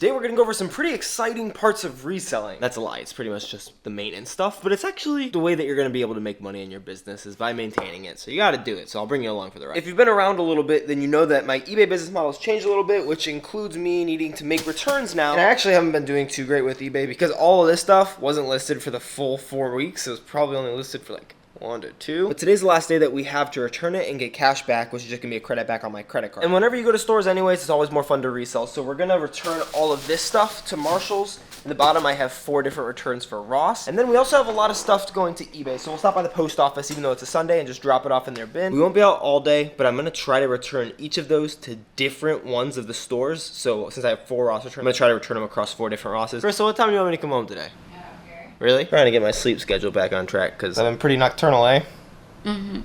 Today we're gonna go over some pretty exciting parts of reselling. That's a lie, it's pretty much just the maintenance stuff, but it's actually the way that you're gonna be able to make money in your business is by maintaining it. So you gotta do it, so I'll bring you along for the ride. If you've been around a little bit, then you know that my eBay business model has changed a little bit, which includes me needing to make returns now. And I actually haven't been doing too great with eBay because all of this stuff wasn't listed for the full 4 weeks. It was probably only listed for like 1 to 2. But today's the last day that we have to return it and get cash back, which is just gonna be a credit back on my credit card. And whenever you go to stores anyways, it's always more fun to resell. So we're gonna return all of this stuff to Marshall's. In the bottom, I have 4 different returns for Ross. And then we also have a lot of stuff going to eBay. So we'll stop by the post office, even though it's a Sunday, and just drop it off in their bin. We won't be out all day, but I'm gonna try to return each of those to different ones of the stores. So since I have 4 Ross returns, I'm gonna try to return them across 4 different Rosses. Crystal, what time do you want me to come home today? Really? Trying to get my sleep schedule back on track, because I've been pretty nocturnal, eh?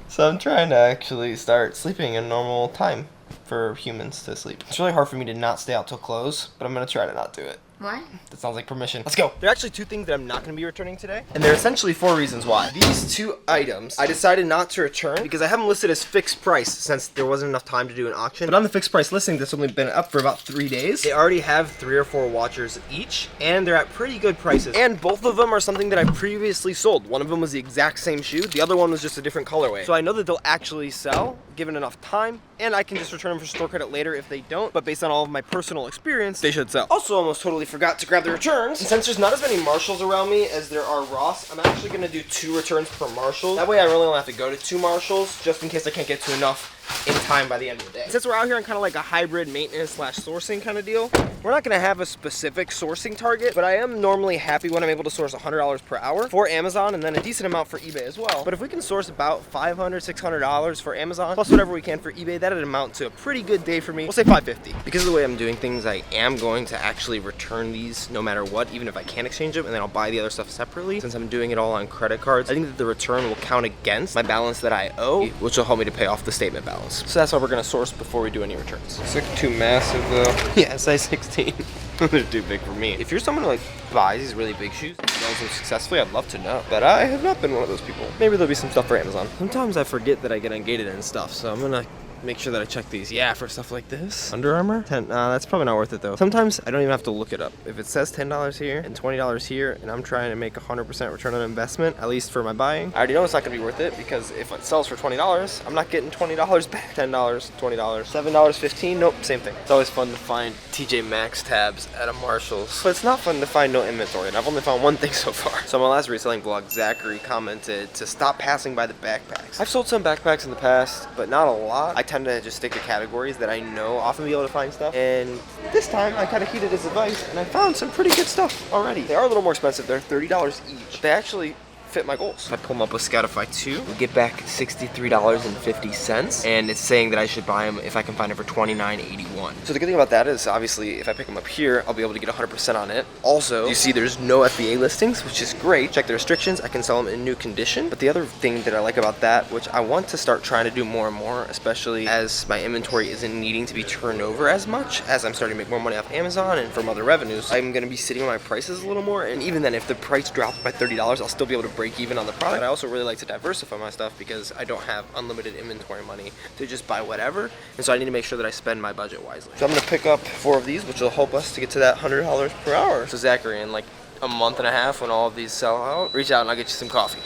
So I'm trying to actually start sleeping a normal time for humans to sleep. It's really hard for me to not stay out till close, but I'm gonna try to not do it. What? That sounds like permission. Let's go. There are actually 2 things that I'm not going to be returning today, and there are essentially 4 reasons why. These 2 items I decided not to return because I have them listed as fixed price since there wasn't enough time to do an auction. But on the fixed price listing that's only been up for about 3 days, they already have 3 or 4 watchers each, and they're at pretty good prices. And both of them are something that I previously sold. One of them was the exact same shoe, the other one was just a different colorway. So I know that they'll actually sell given enough time, and I can just return them for store credit later if they don't, but based on all of my personal experience, they should sell. Also, almost totally forgot to grab the returns. And since there's not as many Marshalls around me as there are Ross, I'm actually gonna do 2 returns per Marshall. That way I really only have to go to 2 Marshalls, just in case I can't get to enough in time by the end of the day. Since we're out here on kind of like a hybrid maintenance / sourcing kind of deal, we're not gonna have a specific sourcing target, but I am normally happy when I'm able to source $100 per hour for Amazon and then a decent amount for eBay as well. But if we can source about $500, $600 for Amazon, plus whatever we can for eBay, that'd amount to a pretty good day for me. We'll say $550. Because of the way I'm doing things, I am going to actually return these no matter what, even if I can't exchange them, and then I'll buy the other stuff separately. Since I'm doing it all on credit cards, I think that the return will count against my balance that I owe, which will help me to pay off the statement balance. So that's what we're gonna source before we do any returns. It's like too massive though. Yeah, size 16. They're too big for me. If you're someone who like buys these really big shoes and sells them successfully, I'd love to know. But I have not been one of those people. Maybe there'll be some stuff for Amazon. Sometimes I forget that I get ungated and stuff, so I'm gonna make sure that I check these. Yeah, for stuff like this. Under Armour? That's probably not worth it though. Sometimes I don't even have to look it up. If it says $10 here and $20 here, and I'm trying to make 100% return on investment, at least for my buying, I already know it's not gonna be worth it because if it sells for $20, I'm not getting $20 back. $10, $20, $7, 15, nope, same thing. It's always fun to find TJ Maxx tabs at a Marshall's, but it's not fun to find no inventory, and I've only found 1 thing so far. So on my last reselling vlog, Zachary commented to stop passing by the backpacks. I've sold some backpacks in the past, but not a lot. I tend to just stick to categories that I know often be able to find stuff, and this time I kind of heeded his advice and I found some pretty good stuff already. They are a little more expensive. They're $30 each. They actually fit my goals. If I pull them up with Scoutify 2, we get back $63.50, and it's saying that I should buy them if I can find it for $29.81. So the good thing about that is obviously if I pick them up here, I'll be able to get 100% on it. Also, you see there's no FBA listings, which is great. Check the restrictions. I can sell them in new condition. But the other thing that I like about that, which I want to start trying to do more and more, especially as my inventory isn't needing to be turned over as much, as I'm starting to make more money off Amazon and from other revenues, I'm going to be sitting on my prices a little more. And even then, if the price drops by $30, I'll still be able to break even on the product. I also really like to diversify my stuff because I don't have unlimited inventory money to just buy whatever, and so I need to make sure that I spend my budget wisely. So I'm going to pick up 4 of these, which will help us to get to that $100 per hour. So Zachary, in like a month and a half when all of these sell out, reach out and I'll get you some coffee.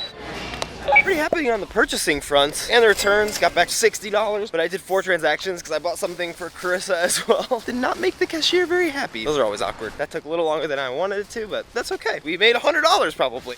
Pretty happy on the purchasing front, and the returns got back $60, but I did 4 transactions because I bought something for Carissa as well. Did not make the cashier very happy. Those are always awkward. That took a little longer than I wanted it to, but that's okay. We made $100 probably.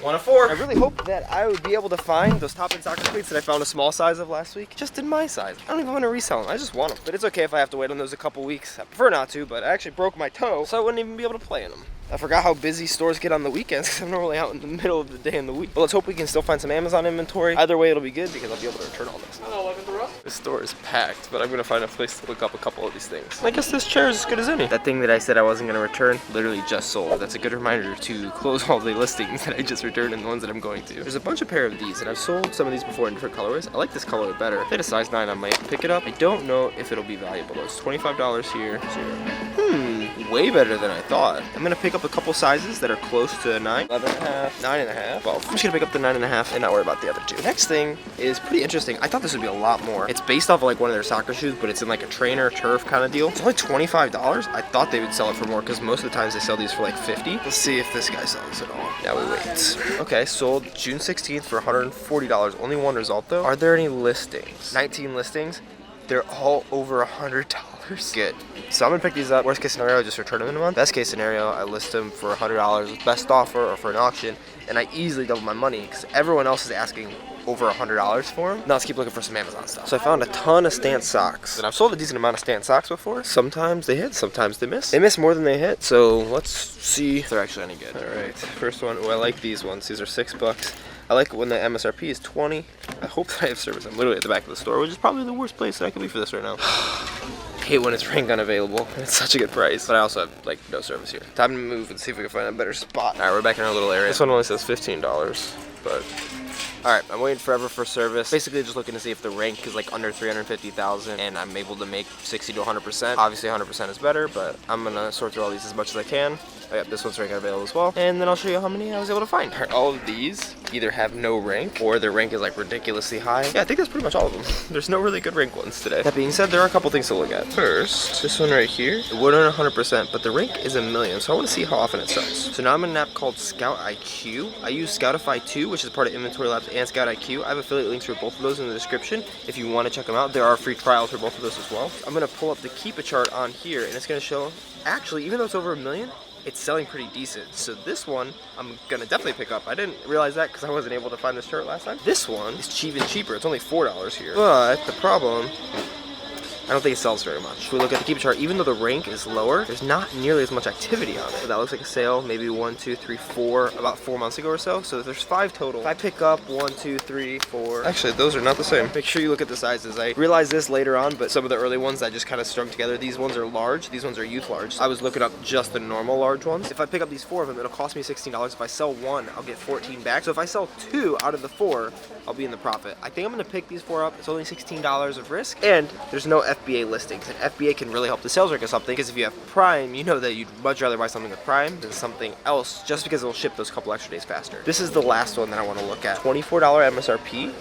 1 of 4. I really hope that I would be able to find those top-end soccer cleats that I found a small size of last week, just in my size. I don't even want to resell them. I just want them. But it's okay if I have to wait on those a couple weeks. I prefer not to, but I actually broke my toe, so I wouldn't even be able to play in them. I forgot how busy stores get on the weekends because I'm normally out in the middle of the day in the week. But let's hope we can still find some Amazon inventory. Either way, it'll be good because I'll be able to return all this. Hello, welcome to Russ. This store is packed, but I'm going to find a place to look up a couple of these things. I guess this chair is as good as any. That thing that I said I wasn't going to return literally just sold. That's a good reminder to close all the listings that I just returned and the ones that I'm going to. There's a bunch of pair of these, and I've sold some of these before in different colorways. I like this color better. If I had a size 9, I might pick it up. I don't know if it'll be valuable though. It's $25 here. way better than I thought. I'm gonna pick up a couple sizes that are close to 9, 11.5, 9.5, 12. I'm just gonna pick up the 9.5 and not worry about the other two. Next thing is pretty interesting. I thought this would be a lot more. It's based off of like one of their soccer shoes, but it's in like a trainer turf kind of deal. It's only $25. I thought they would sell it for more because most of the times they sell these for like 50. Let's see if this guy sells at all. Now we wait. Okay, sold June 16th for $140. Only one result though. Are there any listings? 19 listings. They're all over $100. Good. So I'm gonna pick these up. Worst case scenario, just return them in a month. Best case scenario, I list them for $100 with best offer or for an auction, and I easily double my money because everyone else is asking over $100 for them. Now let's keep looking for some Amazon stuff. So I found a ton of stance socks, and I've sold a decent amount of stance socks before. Sometimes they hit, sometimes they miss. They miss more than they hit, so let's see if they're actually any good. All right, first one. Oh, I like these ones. These are $6. I like it when the MSRP is 20. I hope that I have service. I'm literally at the back of the store, which is probably the worst place that I could be for this right now. I hate when it's rank unavailable. It's such a good price, but I also have like no service here. Time to move and see if we can find a better spot. All right, we're back in our little area. This one only says $15, but all right, I'm waiting forever for service. Basically just looking to see if the rank is like under 350,000 and I'm able to make 60 to 100%. Obviously 100% is better, but I'm gonna sort through all these as much as I can. I got this one's rank available as well, and then I'll show you how many I was able to find. All of these either have no rank or their rank is like ridiculously high. Yeah, I think that's pretty much all of them. There's no really good rank ones today. That being said, there are a couple things to look at. First, this one right here, it wouldn't 100%, but the rank is 1,000,000, so I want to see how often it starts. So now I'm in an app called Scout IQ. I use Scoutify 2, which is part of Inventory Labs and Scout IQ. I have affiliate links for both of those in the description if you want to check them out. There are free trials for both of those as well. I'm gonna pull up the Keep a chart on here, and it's gonna show, actually, even though it's over 1,000,000, it's selling pretty decent. So this one, I'm gonna definitely pick up. I didn't realize that because I wasn't able to find this chart last time. This one is cheap and cheaper. It's only $4 here. But the problem, I don't think it sells very much. If we look at the Keep chart, even though the rank is lower, there's not nearly as much activity on it. So that looks like a sale, maybe 1, 2, 3, 4, about 4 months ago or so. So there's 5 total. If I pick up 1, 2, 3, 4, actually those are not the same. Make sure you look at the sizes. I realized this later on, but some of the early ones I just kind of strung together. These ones are large, these ones are youth large. I was looking up just the normal large ones. If I pick up these 4 of them, it'll cost me $16. If I sell 1, I'll get 14 back. So if I sell 2 out of the 4, I'll be in the profit. I think I'm gonna pick these 4 up. It's only $16 of risk, and there's no FBA listings. And FBA can really help the sales rank of something, because if you have Prime, you know that you'd much rather buy something with Prime than something else, just because it'll ship those couple extra days faster. This is the last one that I want to look at. $24 MSRP.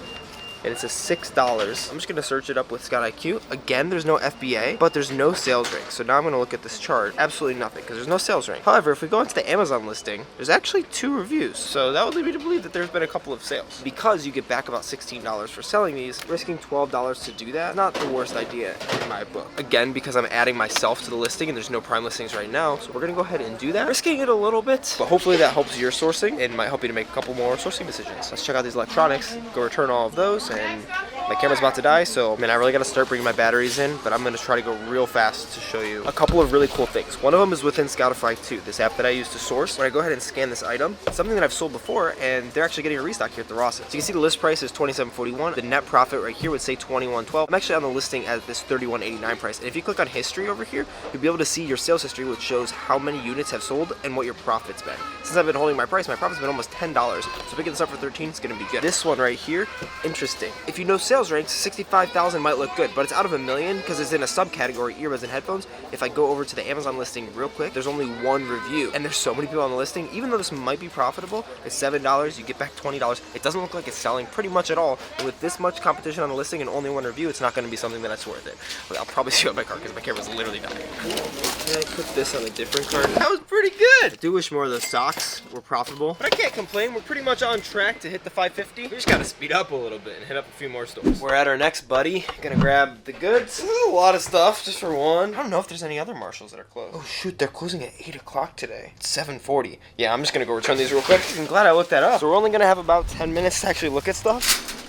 And it says $6. I'm just gonna search it up with Scout IQ. Again, there's no FBA, but there's no sales rank. So now I'm gonna look at this chart. Absolutely nothing, because there's no sales rank. However, if we go into the Amazon listing, there's actually 2 reviews. So that would lead me to believe that there's been a couple of sales. Because you get back about $16 for selling these, risking $12 to do that, not the worst idea in my book. Again, because I'm adding myself to the listing and there's no Prime listings right now, so we're gonna go ahead and do that. Risking it a little bit, but hopefully that helps your sourcing and might help you to make a couple more sourcing decisions. Let's check out these electronics, go return all of those, and my camera's about to die, so I really gotta start bringing my batteries in, but I'm gonna try to go real fast to show you a couple of really cool things. One of them is within Scoutify 2, this app that I use to source. When I go ahead and scan this item, it's something that I've sold before, and they're actually getting a restock here at the Rosses. So you can see the list price is $27.41. The net profit right here would say $21.12. I'm actually on the listing at this $31.89 price, and if you click on history over here, you'll be able to see your sales history, which shows how many units have sold and what your profit's been. Since I've been holding my price, my profit's been almost $10, so picking this up for $13 is gonna be good. This one right here, interesting. If you know sales ranks, 65,000 might look good, but it's out of 1,000,000 because it's in a subcategory, earbuds and headphones. If I go over to the Amazon listing real quick, there's only 1 review, and there's so many people on the listing. Even though this might be profitable, it's $7, you get back $20. It doesn't look like it's selling pretty much at all, and with this much competition on the listing and only 1 review, it's not going to be something that's worth it. But I'll probably see on my card because my camera's literally dying. Can I put this on a different card? That was pretty good! I do wish more of those socks were profitable, but I can't complain. We're pretty much on track to hit the 550. We just gotta speed up a little bit and hit up a few more stores. We're at our next buddy. Gonna grab the goods. This is a lot of stuff just for one. I don't know if there's any other Marshalls that are closed. Oh shoot, they're closing at 8 o'clock today. It's 7:40. Yeah, I'm just gonna go return these real quick. I'm glad I looked that up. So we're only gonna have about 10 minutes to actually look at stuff.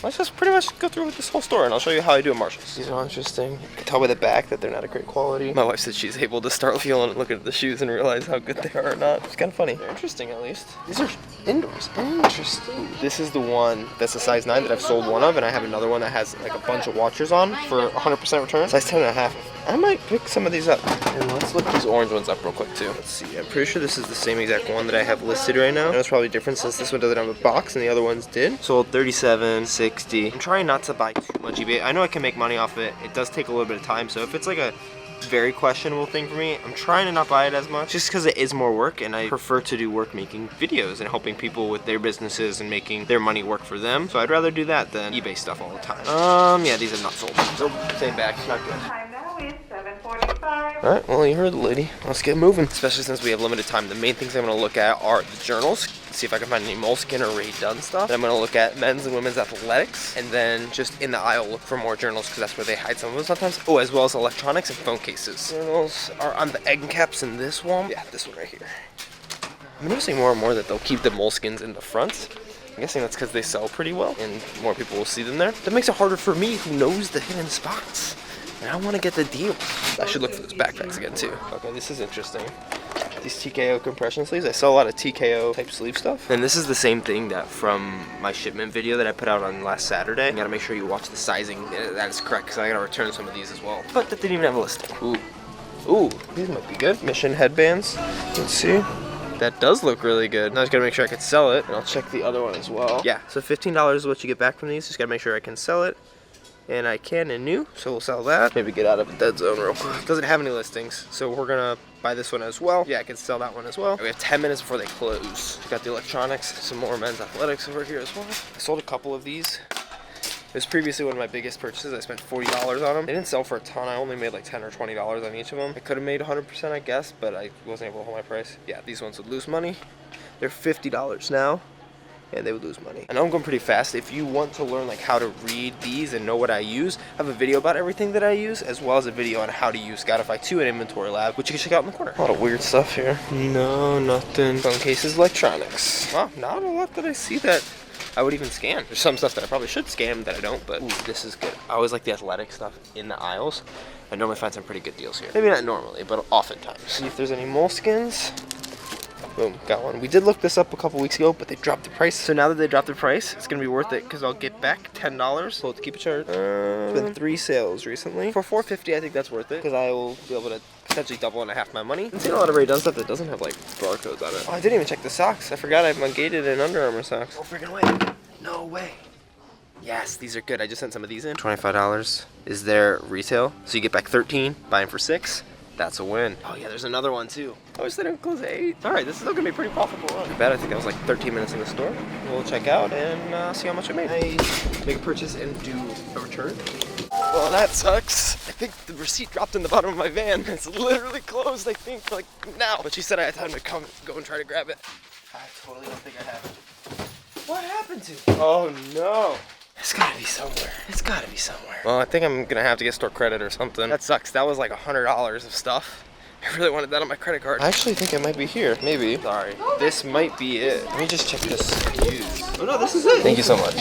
Let's just pretty much go through with this whole store, and I'll show you how I do at Marshalls. These are interesting. You can tell by the back that they're not a great quality. My wife said she's able to start feeling and looking at the shoes and realize how good they are or not. It's kind of funny. They're interesting, at least. These are indoors. Interesting. This is the one that's a size 9 that I've sold one of, and I have another one that has like a bunch of watchers on for 100% return. Size 10.5. I might pick some of these up. And let's look these orange ones up real quick too. Let's see. I'm pretty sure this is the same exact one that I have listed right now. I know it's probably different since this one doesn't have a box and the other ones did. Sold 37, 60. I'm trying not to buy too much eBay. I know I can make money off it. It does take a little bit of time. So if it's like a very questionable thing for me. I'm trying to not buy it as much just because it is more work, and I prefer to do work making videos and helping people with their businesses and making their money work for them. So I'd rather do that than eBay stuff all the time. Yeah, these are not sold. Nope, same bag, not good. Time now is 7:45. Alright, well, you heard the lady. Let's get moving. Especially since we have limited time. The main things I'm going to look at are the journals. See if I can find any moleskin or Ray Dunn stuff. Then I'm going to look at men's and women's athletics. And then just in the aisle, look for more journals because that's where they hide some of them sometimes. Oh, as well as electronics and phone cases. Journals are on the egg caps in this one. Yeah, this one right here. I'm noticing more and more that they'll keep the moleskins in the front. I'm guessing that's because they sell pretty well and more people will see them there. That makes it harder for me who knows the hidden spots. And I want to get the deal. I should look for those backpacks again too. Okay, this is interesting. These TKO compression sleeves. I sell a lot of TKO type sleeve stuff. And this is the same thing that from my shipment video that I put out on last Saturday. You gotta make sure you watch the sizing. That is correct because I gotta return some of these as well. But that didn't even have a listing. Ooh, these might be good. Mission headbands. Let's see. That does look really good. Now I just gotta make sure I can sell it. And I'll check the other one as well. Yeah, so $15 is what you get back from these. Just gotta make sure I can sell it. And I can and new, so we'll sell that. Maybe get out of a dead zone real quick. Doesn't have any listings, so we're gonna buy this one as well. Yeah, I can sell that one as well. We have 10 minutes before they close. Got the electronics, some more men's athletics over here as well. I sold a couple of these. It was previously one of my biggest purchases. I spent $40 on them. They didn't sell for a ton. I only made like $10 or $20 on each of them. I could have made 100%, I guess, but I wasn't able to hold my price. Yeah, these ones would lose money. They're $50 now. And they would lose money. I know I'm going pretty fast. If you want to learn like how to read these and know what I use, I have a video about everything that I use, as well as a video on how to use Scoutify 2 and Inventory Lab, which you can check out in the corner. A lot of weird stuff here. No, nothing. Phone cases, electronics. Wow, not a lot that I see that I would even scan. There's some stuff that I probably should scan that I don't, but ooh, this is good. I always like the athletic stuff in the aisles. I normally find some pretty good deals here. Maybe not normally, but oftentimes. See if there's any moleskins. Boom, got one. We did look this up a couple weeks ago, but they dropped the price. So now that they dropped the price, it's gonna be worth it because I'll get back $10. So let's keep it charged. It's been 3 sales recently. For $4.50, I think that's worth it because I will be able to potentially double and a half my money. I've seen a lot of Ray Dunn stuff that doesn't have like barcodes on it. Oh, I didn't even check the socks. I forgot I have my gated and Under Armour socks. Oh, freaking way. No way. Yes, these are good. I just sent some of these in. $25 is their retail. So you get back 13, buying for 6. That's a win. Oh yeah, there's another one too. I wish they didn't close at 8. All right, this is still gonna be a pretty profitable run. Too bad, I think that was like 13 minutes in the store. We'll check out and see how much I made. I make a purchase and do a return. Well, that sucks. I think the receipt dropped in the bottom of my van. It's literally closed, I think, like now. But she said I had time to go and try to grab it. I totally don't think I have it. What happened to it? Oh no. It's gotta be somewhere. It's gotta be somewhere. Well, I think I'm gonna have to get store credit or something. That sucks. That was like $100 of stuff. I really wanted that on my credit card. I actually think it might be here. Maybe. Sorry. This might be it. Let me just check this. Oh no, this is it. Thank you so much.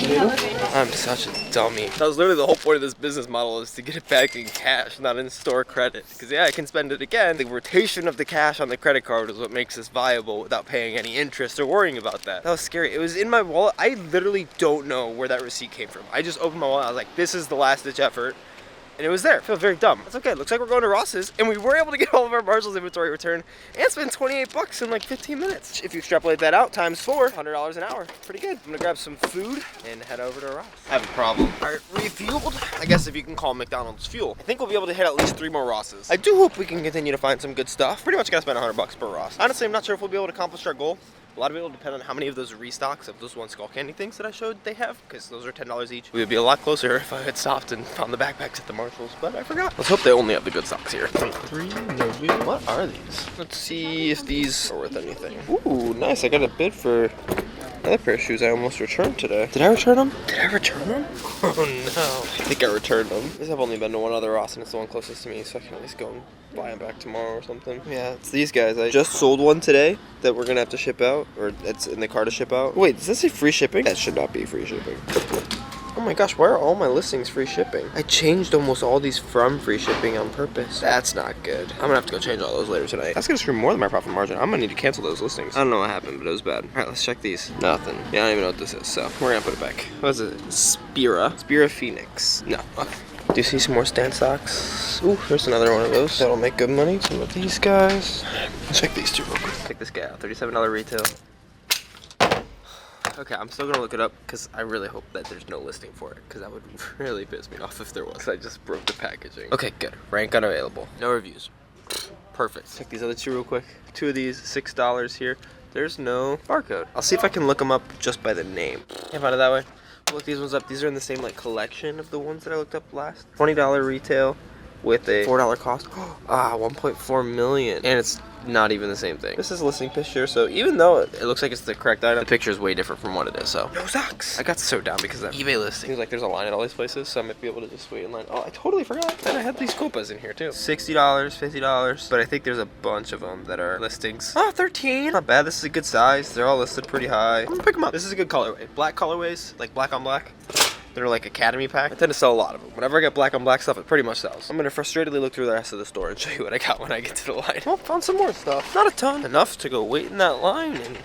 I'm such a dummy. That was literally the whole point of this business model, is to get it back in cash, not in store credit. Because yeah, I can spend it again. The rotation of the cash on the credit card is what makes this viable without paying any interest or worrying about that. That was scary. It was in my wallet. I literally don't know where that receipt came from. I just opened my wallet. I was like, this is the last ditch effort. And it was there. I feel very dumb. That's okay. Looks like we're going to Ross's, and we were able to get all of our Marshall's inventory returned and spend 28 bucks in like 15 minutes. If you extrapolate that out times 4, $100 an hour. Pretty good. I'm gonna grab some food and head over to Ross. I have a problem. All right, refueled. I guess if you can call McDonald's fuel. I think we'll be able to hit at least 3 more Rosses. I do hope we can continue to find some good stuff. Pretty much gotta spend 100 bucks per Ross. Honestly, I'm not sure if we'll be able to accomplish our goal. A lot of it will depend on how many of those restocks of those one skull candy things that I showed they have, because those are $10 each. We would be a lot closer if I had stopped and found the backpacks at the Marshalls, but I forgot. Let's hope they only have the good stocks here. 23, no good. What are these? Let's see if these are worth anything. Ooh, nice. I got a bid for another pair of shoes I almost returned today. Did I return them? Did I return them? Oh no. I think I returned them. These have only been to one other Ross, and it's the one closest to me, so I can at least go and buy them back tomorrow or something. Yeah, it's these guys. I just sold one today that we're gonna have to ship out, or it's in the car to ship out. Wait, does that say free shipping? That should not be free shipping. Oh my gosh, why are all my listings free shipping? I changed almost all these from free shipping on purpose. That's not good. I'm gonna have to go change all those later tonight. That's gonna screw more than my profit margin. I'm gonna need to cancel those listings. I don't know what happened, but it was bad. All right, let's check these. Nothing. Yeah, I don't even know what this is, so we're gonna put it back. What is it? Spira Phoenix. No. Okay. Do you see some more stand stocks? Ooh, there's another one of those. That'll make good money. Some of these guys. Let's check these two real quick. Check this guy out. $37 retail. Okay, I'm still gonna look it up because I really hope that there's no listing for it, because that would really piss me off if there was. 'Cause I just broke the packaging. Okay, good. Rank unavailable. No reviews. Perfect. Check these other two real quick. Two of these, $6 here. There's no barcode. I'll see if I can look them up just by the name. Can't find it that way. Look these ones up. These are in the same like collection of the ones that I looked up last. $20 retail with a $4 cost. 1.4 million. And it's not even the same thing. This is a listing picture, so even though it looks like it's the correct item, the picture is way different from what it is, so. No socks! I got so down because of that eBay listing. Seems like there's a line at all these places, so I might be able to just wait in line. Oh, I totally forgot that I had these copas in here too. $60, $50, but I think there's a bunch of them that are listings. Oh, 13! Not bad, this is a good size. They're all listed pretty high. I'm gonna pick them up. This is a good colorway. Black colorways, like black on black. They're like Academy pack. I tend to sell a lot of them. Whenever I get black on black stuff, it pretty much sells. I'm gonna frustratedly look through the rest of the store and show you what I got when I get to the line. Oh, found some more stuff. Not a ton. Enough to go wait in that line and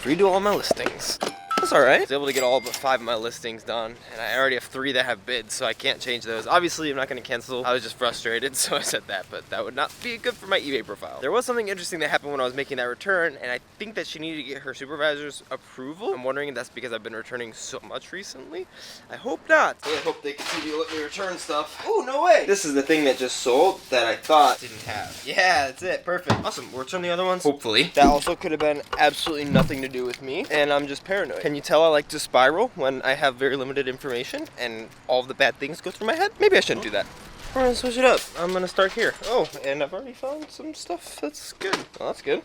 redo all my listings. That's alright. I was able to get all but 5 of my listings done, and I already have 3 that have bids, so I can't change those. Obviously, I'm not going to cancel. I was just frustrated, so I said that, but that would not be good for my eBay profile. There was something interesting that happened when I was making that return, and I think that she needed to get her supervisor's approval. I'm wondering if that's because I've been returning so much recently. I hope not. I hope they continue to let me return stuff. Oh, no way! This is the thing that just sold that I thought didn't have. Yeah, that's it. Perfect. Awesome. We'll return the other ones. Hopefully. That also could have been absolutely nothing to do with me, and I'm just paranoid. Can you tell I like to spiral when I have very limited information and all of the bad things go through my head? Maybe I shouldn't do that. We're gonna switch it up. I'm gonna start here. Oh, and I've already found some stuff that's good. Well, that's good.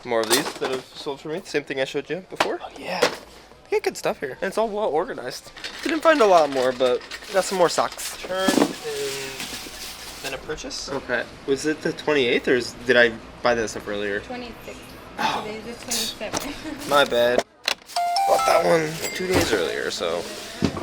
More of these that have sold for me. Same thing I showed you before. Oh, yeah. I get good stuff here. And it's all well organized. Didn't find a lot more, but got some more socks. Turn and then a purchase. Okay. Was it the 28th or did I buy that stuff earlier? 26. Oh. Today's the 27th. My bad. Bought that one 2 days earlier, so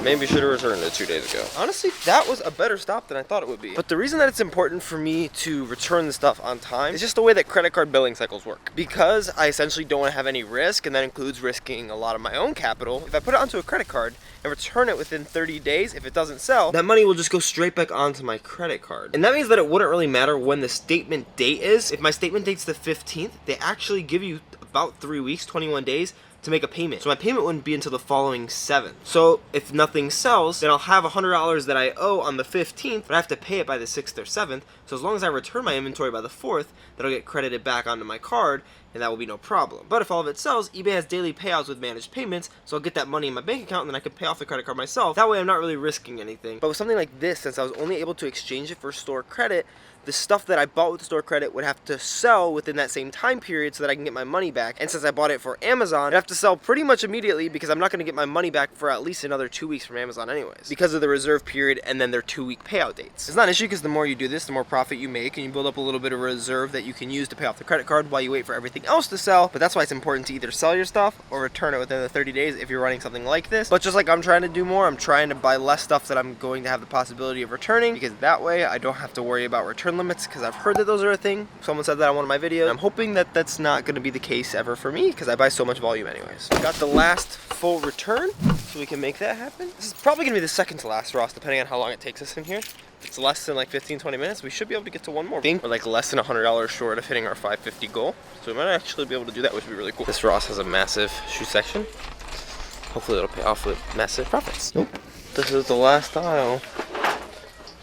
maybe should have returned it 2 days ago. Honestly, that was a better stop than I thought it would be. But the reason that it's important for me to return the stuff on time is just the way that credit card billing cycles work. Because I essentially don't want to have any risk, and that includes risking a lot of my own capital, if I put it onto a credit card and return it within 30 days, if it doesn't sell, that money will just go straight back onto my credit card. And that means that it wouldn't really matter when the statement date is. If my statement date's the 15th, they actually give you about 3 weeks, 21 days, to make a payment. So my payment wouldn't be until the following 7th. So if nothing sells, then I'll have $100 that I owe on the 15th, but I have to pay it by the 6th or 7th. So as long as I return my inventory by the 4th, that'll get credited back onto my card, and that will be no problem. But if all of it sells, eBay has daily payouts with managed payments, so I'll get that money in my bank account and then I can pay off the credit card myself. That way I'm not really risking anything. But with something like this, since I was only able to exchange it for store credit, the stuff that I bought with store credit would have to sell within that same time period so that I can get my money back. And since I bought it for Amazon, I have to sell pretty much immediately because I'm not going to get my money back for at least another 2 weeks from Amazon anyways, because of the reserve period and then their 2-week payout dates. It's not an issue because the more you do this, the more profit you make, and you build up a little bit of reserve that you can use to pay off the credit card while you wait for everything else to sell. But that's why it's important to either sell your stuff or return it within the 30 days if you're running something like this. But just like I'm trying to do more, I'm trying to buy less stuff that I'm going to have the possibility of returning, because that way I don't have to worry about return limits, because I've heard that those are a thing. Someone said that on one of my videos. I'm hoping that that's not going to be the case ever for me, because I buy so much volume anyways. Got the last full return, so we can make that happen. This is probably going to be the second to last, Ross, depending on how long it takes us in here. If it's less than like 15-20 minutes, we should be able to get to one more. I think we're like less than $100 short of hitting our $550 goal, so we might actually be able to do that, which would be really cool. This Ross has a massive shoe section. Hopefully it'll pay off with massive profits. Nope. This is the last aisle.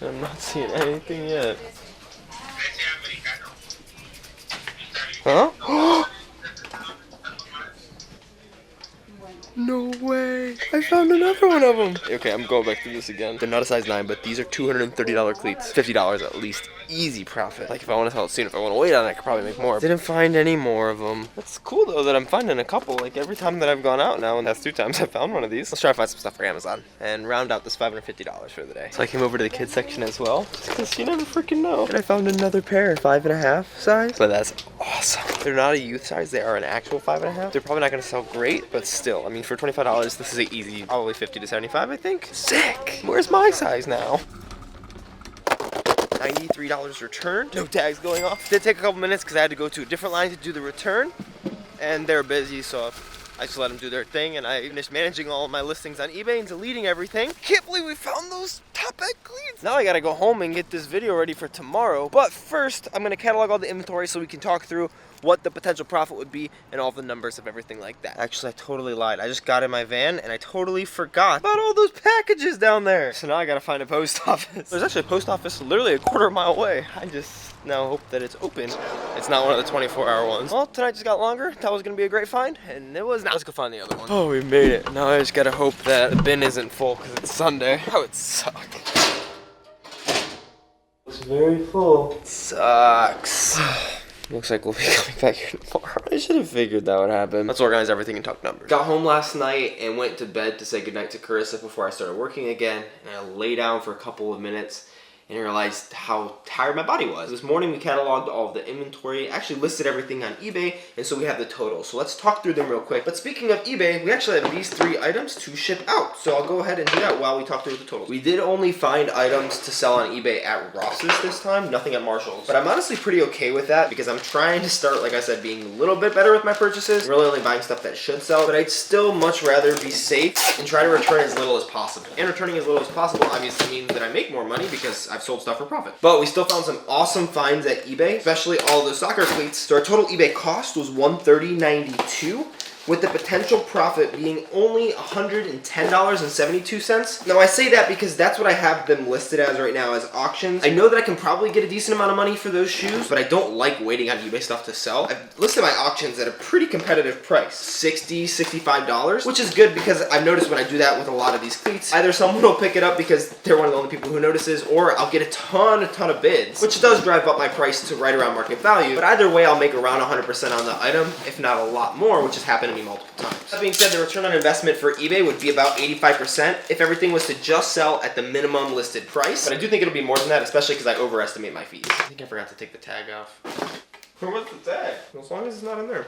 I'm not seeing anything yet. Huh? No way! I found another one of them! Okay, I'm going back through this again. They're not a size 9, but these are $230 cleats. $50 at least. Easy profit. Like, if I want to sell it soon, if I want to wait on it, I could probably make more. Didn't find any more of them. That's cool, though, that I'm finding a couple. Like, every time that I've gone out now, and that's 2 times I found one of these. Let's try to find some stuff for Amazon and round out this $550 for the day. So I came over to the kids section as well, just because you never freaking know. And I found another pair, 5.5 size. But that's awesome. They're not a youth size, they are an actual 5.5. They're probably not going to sell great, but still, I mean, for $25, this is an easy, probably 50 to 75, I think. Sick! Where's my size now? $93 returned. No tags going off. Did take a couple minutes because I had to go to a different line to do the return, and they're busy, so I just let them do their thing, and I finished managing all of my listings on eBay and deleting everything. Can't believe we found those top end cleats. Now I gotta go home and get this video ready for tomorrow. But first, I'm gonna catalog all the inventory so we can talk through what the potential profit would be and all the numbers of everything like that. Actually, I totally lied. I just got in my van and I totally forgot about all those packages down there. So now I gotta find a post office. There's actually a post office literally a quarter mile away. I just now hope that it's open. It's not one of the 24-hour ones. Well, tonight just got longer. That was gonna be a great find, and it was not. Let's go find the other one. Oh, we made it. Now I just gotta hope that the bin isn't full because it's Sunday. That would suck. It's very full. It sucks. Looks like we'll be coming back here tomorrow. I should have figured that would happen. Let's organize everything and talk numbers. Got home last night and went to bed to say goodnight to Carissa before I started working again. And I lay down for a couple of minutes and realized how tired my body was. This morning we cataloged all of the inventory, actually listed everything on eBay, and so we have the total. So let's talk through them real quick. But speaking of eBay, we actually have these 3 items to ship out. So I'll go ahead and do that while we talk through the total. We did only find items to sell on eBay at Ross's this time, nothing at Marshall's. But I'm honestly pretty okay with that because I'm trying to start, like I said, being a little bit better with my purchases. I'm really only buying stuff that should sell, but I'd still much rather be safe and try to return as little as possible. And returning as little as possible obviously means that I make more money because I've sold stuff for profit. But we still found some awesome finds at eBay, especially all those soccer cleats. So our total eBay cost was $130.92, with the potential profit being only $110.72. Now I say that because that's what I have them listed as right now, as auctions. I know that I can probably get a decent amount of money for those shoes, but I don't like waiting on eBay stuff to sell. I've listed my auctions at a pretty competitive price, $60, $65, which is good because I've noticed when I do that with a lot of these cleats, either someone will pick it up because they're one of the only people who notices, or I'll get a ton of bids, which does drive up my price to right around market value. But either way, I'll make around 100% on the item, if not a lot more, which has happened to me multiple times. That being said, the return on investment for eBay would be about 85% if everything was to just sell at the minimum listed price. But I do think it'll be more than that, especially because I overestimate my fees. I think I forgot to take the tag off. Where was the tag? As long as it's not in there.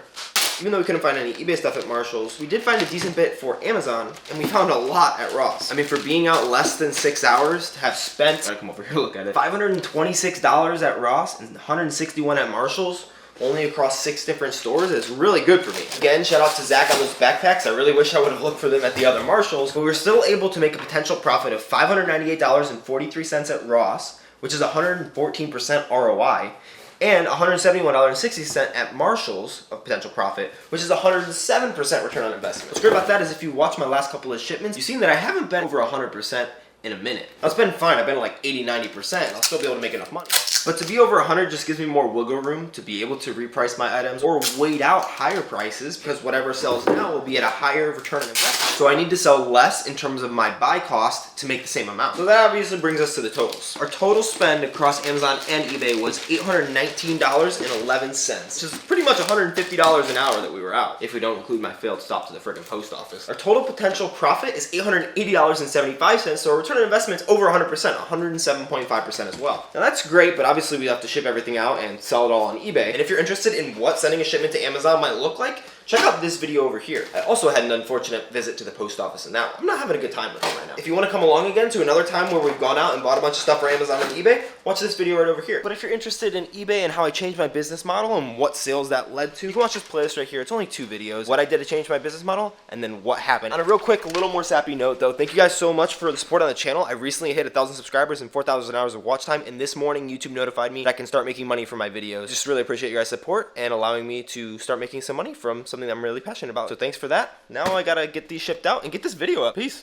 Even though we couldn't find any eBay stuff at Marshall's, we did find a decent bit for Amazon, and we found a lot at Ross. I mean, for being out less than 6 hours, to have spent, I come over here, look at it, $526 at Ross and $161 at Marshall's, only across 6 different stores, is really good for me. Again, shout out to Zach on those backpacks. I really wish I would have looked for them at the other Marshall's, but we were still able to make a potential profit of $598.43 at Ross, which is 114% ROI, and $171.60 at Marshall's of potential profit, which is 107% return on investment. What's great about that is if you watch my last couple of shipments, you've seen that I haven't been over 100% in a minute. That's been fine. I've been like 80, 90%. I'll still be able to make enough money. But to be over 100 just gives me more wiggle room to be able to reprice my items or wait out higher prices, because whatever sells now will be at a higher return on investment. So I need to sell less in terms of my buy cost to make the same amount. So that obviously brings us to the totals. Our total spend across Amazon and eBay was $819.11, which is pretty much $150 an hour that we were out, if we don't include my failed stop to the friggin' post office. Our total potential profit is $880.75, so our return on investment is over 100%, 107.5% as well. Now that's great, but obviously we have to ship everything out and sell it all on eBay. And if you're interested in what sending a shipment to Amazon might look like, check out this video over here. I also had an unfortunate visit to the post office, and now I'm not having a good time with it right now. If you want to come along again to another time where we've gone out and bought a bunch of stuff for Amazon and eBay, watch this video right over here. But if you're interested in eBay and how I changed my business model and what sales that led to, you can watch this playlist right here. It's only 2 videos. What I did to change my business model, and then what happened. On a real quick, a little more sappy note though, thank you guys so much for the support on the channel. I recently hit 1,000 subscribers and 4,000 hours of watch time, and this morning YouTube notified me that I can start making money from my videos. Just really appreciate your guys' support and allowing me to start making some money from something that I'm really passionate about. So thanks for that. Now I gotta get these shipped out and get this video up. Peace.